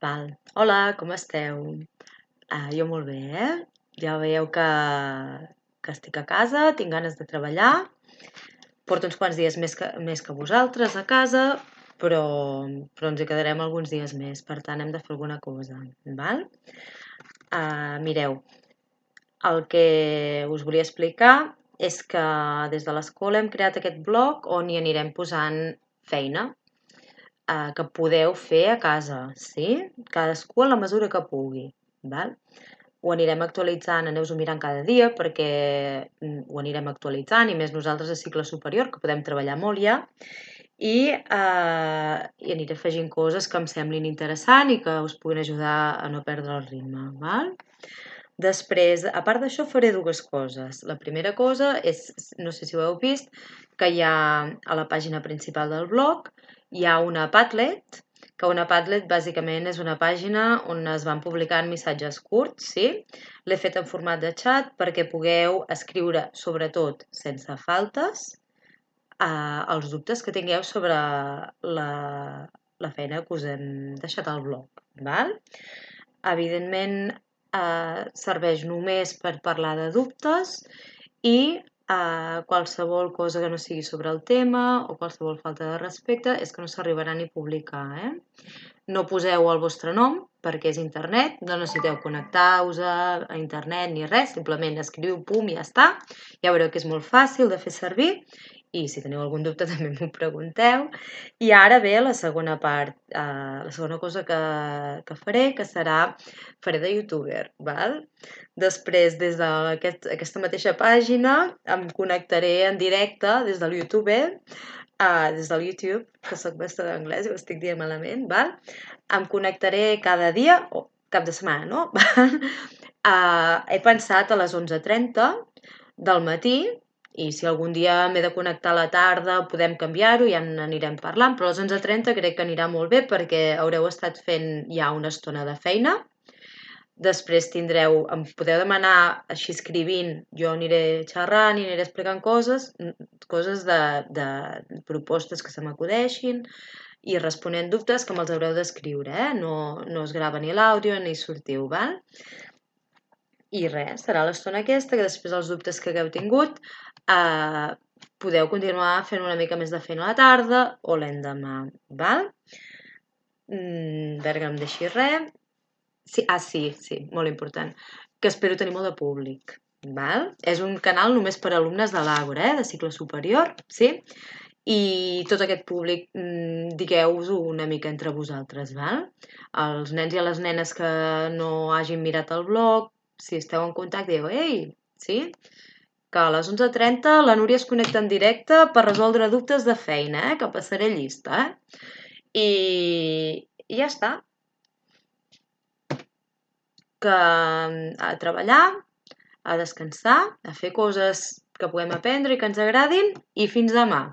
Hola, com esteu? Jo molt bé, Ja veieu que estic a casa, tinc ganes de treballar. Porto uns quants dies més que vosaltres a casa, però ens hi quedarem alguns dies més, per tant hem de fer alguna cosa, val? Mireu, el que us volia explicar és que des de l'escola hem creat aquest blog on hi anirem posant feina que podeu fer a casa, sí? Cadascú en la mesura que pugui, val? Ho anirem actualitzant, aneu-ho mirant cada dia perquè ho anirem actualitzant i més nosaltres a cicle superior, que podem treballar molt ja, i aniré afegint coses que em semblin interessant i que us puguin ajudar a no perdre el ritme, val? Després, a part d'això, faré dues coses. La primera cosa és, no sé si ho heu vist, que hi ha a la pàgina principal del blog, hi ha una Padlet, que una Padlet bàsicament és una pàgina on es van publicant missatges curts, sí? L'he fet en format de xat perquè pugueu escriure, sobretot, sense faltes, els dubtes que tingueu sobre la feina que us hem deixat al blog, val? Evidentment, serveix només per parlar de dubtes i qualsevol cosa que no sigui sobre el tema o qualsevol falta de respecte és que no s'arribarà ni a publicar, No poseu el vostre nom perquè és internet, no necessiteu connectar-vos a internet ni res, simplement escriviu pum i ja està. Ja veureu que és molt fàcil de fer servir i si teniu algun dubte també m'ho pregunteu. I ara ve la segona part, la segona cosa que faré, que faré de youtuber, val? Després, des d'aquesta mateixa pàgina, em connectaré en directe des del YouTube, que soc mestra d'anglès i ho estic dient malament, val? Em connectaré cada dia, o cap de setmana, no? He pensat a les 11:30 del matí, i si algun dia m'he de connectar a la tarda podem canviar-ho, ja n'anirem parlant, però a les 11:30 crec que anirà molt bé perquè haureu estat fent ja una estona de feina. Després em podeu demanar així escrivint, jo aniré xerrant i aniré explicant coses de propostes que se m'acudeixin i responent dubtes que me'ls haureu d'escriure, No es grava ni l'àudio ni sortiu, val? I res, serà l'estona aquesta, que després els dubtes que hagueu tingut podeu continuar fent una mica més de feina a la tarda o l'endemà, val? A veure que no em deixi res. Sí, molt important, que espero tenir molt de públic, val? És un canal només per a alumnes de l'Àgora, de cicle superior, sí? I tot aquest públic, digueu-vos-ho una mica entre vosaltres, val? Els nens i les nenes que no hagin mirat el blog, si esteu en contacte, digueu, ei, sí? Que a les 11:30 la Núria es connecta en directe per resoldre dubtes de feina, que passaré llista, I ja està. Que a treballar, a descansar, a fer coses que puguem aprendre i que ens agradin i fins demà.